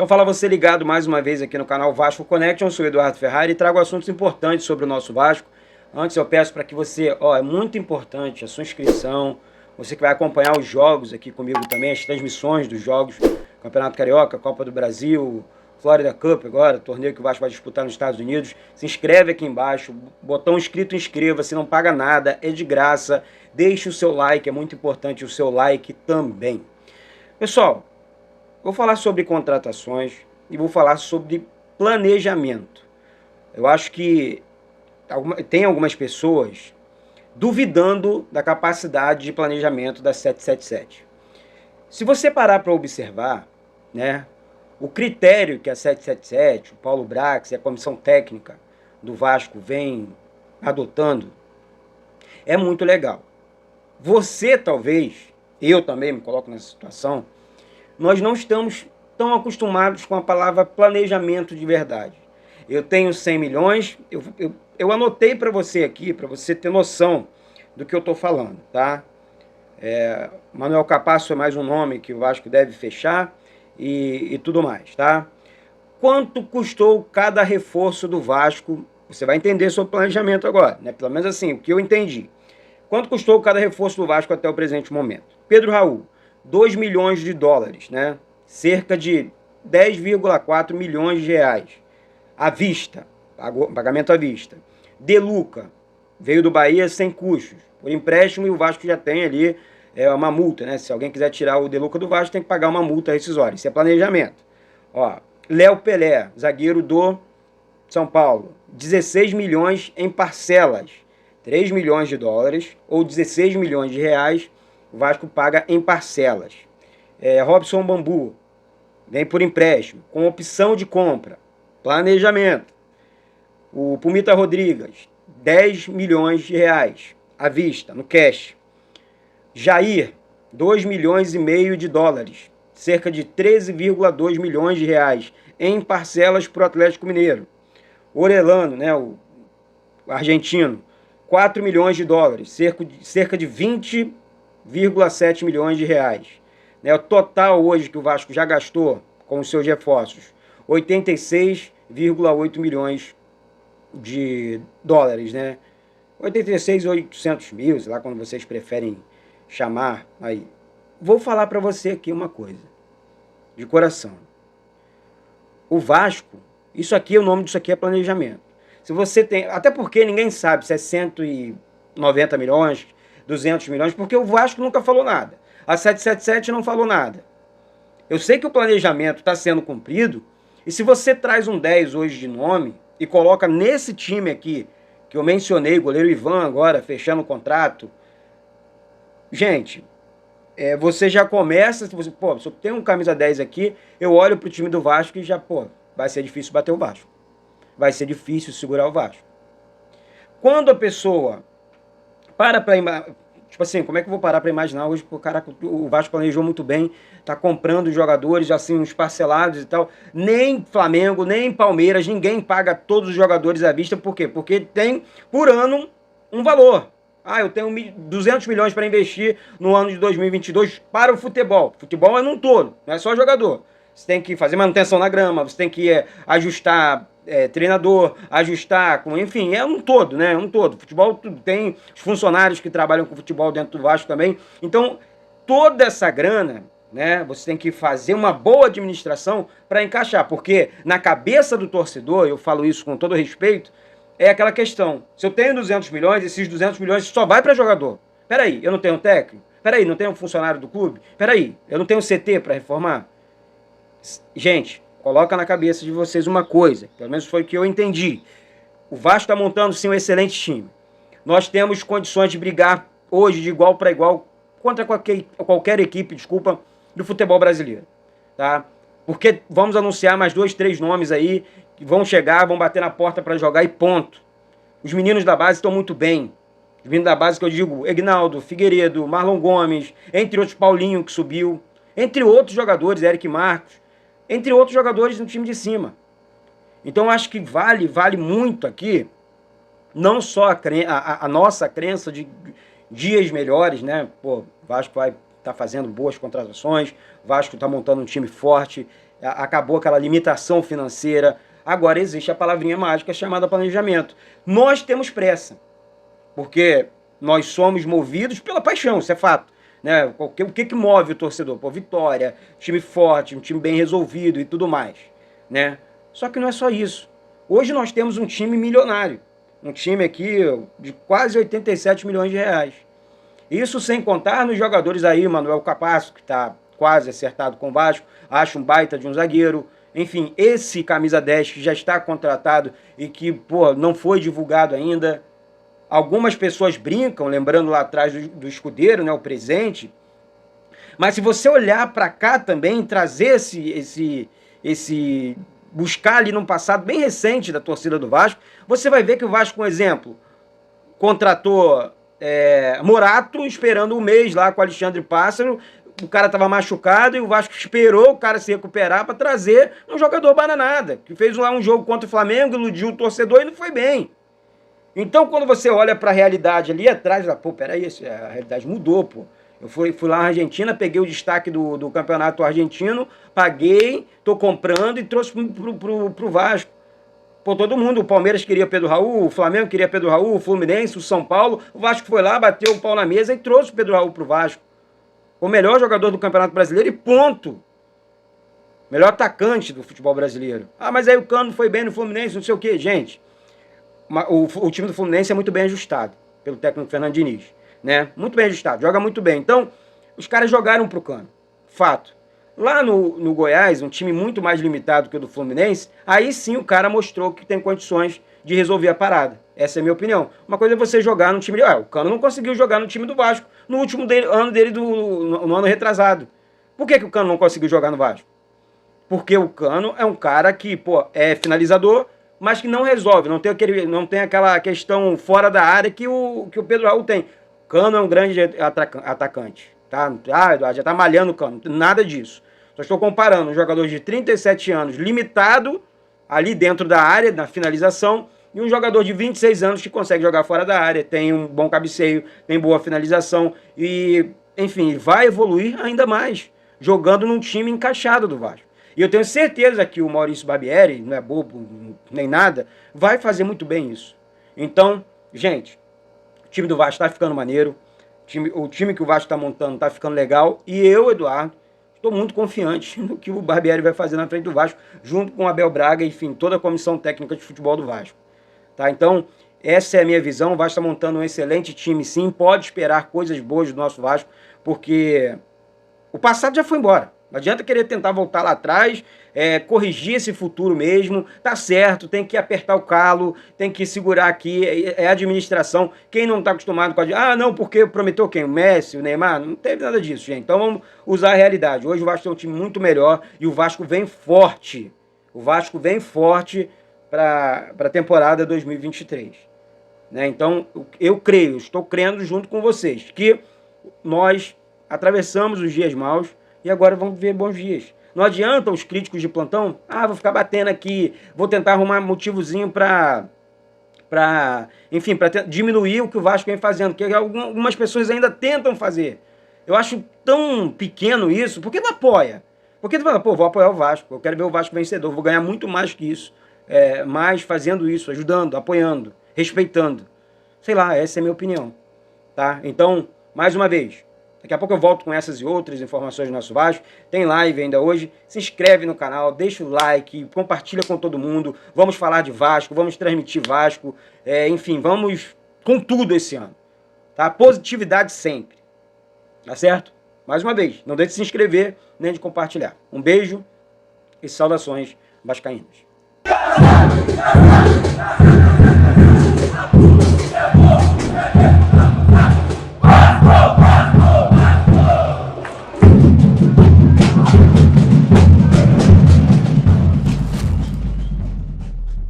Então fala você ligado mais uma vez aqui no canal Vasco Connection, eu sou o Eduardo Ferrari e trago assuntos importantes sobre o nosso Vasco. Antes eu peço para que você, é muito importante a sua inscrição, você que vai acompanhar os jogos aqui comigo também, as transmissões dos jogos, Campeonato Carioca, Copa do Brasil, Florida Cup agora, torneio que o Vasco vai disputar nos Estados Unidos. Se inscreve aqui embaixo, botão inscrito, inscreva-se, não paga nada, é de graça. Deixe o seu like, é muito importante o seu like também. Pessoal, vou falar sobre contratações e vou falar sobre planejamento. Eu acho que tem algumas pessoas duvidando da capacidade de planejamento da 777. Se você parar para observar, né, o critério que a 777, o Paulo Brax e a comissão técnica do Vasco vem adotando é muito legal. Você talvez, eu também me coloco nessa situação, nós não estamos tão acostumados com a palavra planejamento de verdade. Eu tenho 100 milhões, eu anotei para você aqui, para você ter noção do que eu estou falando, tá? Manuel Capasso é mais um nome que o Vasco deve fechar e tudo mais, tá? Quanto custou cada reforço do Vasco? Você vai entender sobre planejamento agora, né? Pelo menos assim, o que eu entendi. Quanto custou cada reforço do Vasco até o presente momento? Pedro Raul, 2 milhões de dólares, né? Cerca de 10,4 milhões de reais. À vista, pagamento à vista. De Luca, veio do Bahia sem custos, por empréstimo, e o Vasco já tem ali uma multa, né? Se alguém quiser tirar o De Luca do Vasco, tem que pagar uma multa rescisória. Isso é planejamento. Léo Pelé, zagueiro do São Paulo, 16 milhões em parcelas. 3 milhões de dólares ou 16 milhões de reais, o Vasco paga em parcelas. Robson Bambu, vem por empréstimo, com opção de compra, planejamento. O Pumita Rodrigues, 10 milhões de reais, à vista, no cash. Jair, 2 milhões e meio de dólares, cerca de 13,2 milhões de reais, em parcelas para o Atlético Mineiro. Orelano, né, o argentino, 4 milhões de dólares, cerca de 20,7 milhões de reais. O total hoje que o Vasco já gastou com os seus reforços, 86,8 milhões de dólares, né? 86,800 mil, sei lá, quando vocês preferem chamar. Aí, vou falar para você aqui uma coisa, de coração. O Vasco, isso aqui, o nome disso aqui é planejamento. Se você tem, até porque ninguém sabe se é 190 milhões, 200 milhões, porque o Vasco nunca falou nada. A 777 não falou nada. Eu sei que o planejamento está sendo cumprido, e se você traz um 10 hoje de nome e coloca nesse time aqui, que eu mencionei, goleiro Ivan agora, fechando o contrato, gente, você já começa, se eu tenho um camisa 10 aqui, eu olho para o time do Vasco e já, vai ser difícil bater o Vasco. Vai ser difícil segurar o Vasco. Quando a pessoa tipo assim, como é que eu vou parar para imaginar hoje que o Vasco planejou muito bem, tá comprando jogadores, assim, uns parcelados e tal. Nem Flamengo, nem Palmeiras, ninguém paga todos os jogadores à vista. Por quê? Porque tem, por ano, um valor. Eu tenho 200 milhões para investir no ano de 2022 para o futebol. Futebol é num todo, não é só jogador. Você tem que fazer manutenção na grama, você tem que ajustar treinador, ajustar, enfim, é um todo, né? Um todo. Futebol tem os funcionários que trabalham com futebol dentro do Vasco também. Então, toda essa grana, né? Você tem que fazer uma boa administração para encaixar, porque na cabeça do torcedor, eu falo isso com todo respeito, é aquela questão. Se eu tenho 200 milhões, esses 200 milhões só vai para jogador. Peraí, eu não tenho técnico? Peraí, não tenho funcionário do clube? Peraí, eu não tenho CT para reformar? Gente, coloca na cabeça de vocês uma coisa, pelo menos foi o que eu entendi. O Vasco está montando sim um excelente time. Nós temos condições de brigar hoje de igual para igual contra qualquer equipe, do futebol brasileiro. Tá? Porque vamos anunciar mais 2, 3 nomes aí que vão chegar, vão bater na porta para jogar e ponto. Os meninos da base estão muito bem. Os meninos da base que eu digo, Egnaldo, Figueiredo, Marlon Gomes, entre outros, Paulinho que subiu, entre outros jogadores, Eric Marcos, entre outros jogadores no time de cima. Então acho que vale muito aqui, não só a nossa crença de dias melhores, né? O Vasco vai estar fazendo boas contratações, o Vasco está montando um time forte, acabou aquela limitação financeira. Agora existe a palavrinha mágica chamada planejamento. Nós temos pressa, porque nós somos movidos pela paixão, isso é fato. Né? O que move o torcedor? Pô, vitória, time forte, um time bem resolvido e tudo mais. Né? Só que não é só isso. Hoje nós temos um time milionário. Um time aqui de quase 87 milhões de reais. Isso sem contar nos jogadores aí, Manuel Capasso, que está quase acertado com o Vasco, acho um baita de um zagueiro. Enfim, esse camisa 10 que já está contratado e que, pô, não foi divulgado ainda. Algumas pessoas brincam, lembrando lá atrás do escudeiro, né, o presente. Mas se você olhar para cá também, trazer esse buscar ali num passado bem recente da torcida do Vasco, você vai ver que o Vasco, por exemplo, contratou Morato esperando um mês lá com o Alexandre Pássaro. O cara estava machucado e o Vasco esperou o cara se recuperar para trazer um jogador bananada, que fez lá um jogo contra o Flamengo, iludiu o torcedor e não foi bem. Então, quando você olha para a realidade ali atrás, pô, peraí, a realidade mudou, pô. Eu fui lá na Argentina, peguei o destaque do campeonato argentino, paguei, tô comprando e trouxe pro Vasco. Pô, todo mundo, o Palmeiras queria Pedro Raul, o Flamengo queria Pedro Raul, o Fluminense, o São Paulo, o Vasco foi lá, bateu o pau na mesa e trouxe o Pedro Raul pro Vasco. O melhor jogador do Campeonato Brasileiro e ponto. Melhor atacante do futebol brasileiro. Ah, mas aí o Cano foi bem no Fluminense, não sei o quê. Gente, o time do Fluminense é muito bem ajustado pelo técnico Fernando Diniz, né? Muito bem ajustado, joga muito bem. Então, os caras jogaram pro Cano, fato. Lá no Goiás, um time muito mais limitado que o do Fluminense, aí sim o cara mostrou que tem condições de resolver a parada. Essa é a minha opinião. Uma coisa é você jogar no time... o Cano não conseguiu jogar no time do Vasco no último ano dele, no ano retrasado. Por que o Cano não conseguiu jogar no Vasco? Porque o Cano é um cara que, pô, é finalizador, mas que não resolve, não tem aquela questão fora da área que o Pedro Raul tem. O Cano é um grande atacante. Tá? Eduardo, já tá malhando o Cano. Nada disso. Só estou comparando um jogador de 37 anos, limitado, ali dentro da área, na finalização, e um jogador de 26 anos que consegue jogar fora da área, tem um bom cabeceio, tem boa finalização e, enfim, vai evoluir ainda mais, jogando num time encaixado do Vasco. E eu tenho certeza que o Maurício Barbieri, não é bobo nem nada, vai fazer muito bem isso. Então, gente, o time do Vasco está ficando maneiro, o time que o Vasco está montando está ficando legal, e eu, Eduardo, estou muito confiante no que o Barbieri vai fazer na frente do Vasco, junto com o Abel Braga, enfim, toda a comissão técnica de futebol do Vasco. Tá? Então, essa é a minha visão. O Vasco está montando um excelente time, sim. Pode esperar coisas boas do nosso Vasco, porque o passado já foi embora. Não adianta querer tentar voltar lá atrás, corrigir esse futuro mesmo. Tá certo, tem que apertar o calo, tem que segurar aqui. É administração. Quem não está acostumado com a... não, porque prometeu quem? O Messi, o Neymar? Não teve nada disso, gente. Então vamos usar a realidade. Hoje o Vasco tem um time muito melhor e o Vasco vem forte. O Vasco vem forte para a temporada 2023. Né? Então, eu estou crendo junto com vocês, que nós atravessamos os dias maus e agora vamos ver bons dias. Não adianta os críticos de plantão, vou ficar batendo aqui, vou tentar arrumar motivozinho para diminuir o que o Vasco vem fazendo, que algumas pessoas ainda tentam fazer. Eu acho tão pequeno isso, por que não apoia? Por que tu fala, vou apoiar o Vasco, eu quero ver o Vasco vencedor, vou ganhar muito mais que isso. Mas fazendo isso, ajudando, apoiando, respeitando. Sei lá, essa é a minha opinião. Tá? Então, mais uma vez, daqui a pouco eu volto com essas e outras informações do nosso Vasco. Tem live ainda hoje. Se inscreve no canal, deixa o like, compartilha com todo mundo. Vamos falar de Vasco, vamos transmitir Vasco. Enfim, vamos com tudo esse ano. Tá? Positividade sempre. Tá certo? Mais uma vez, não deixe de se inscrever nem de compartilhar. Um beijo e saudações vascaínas.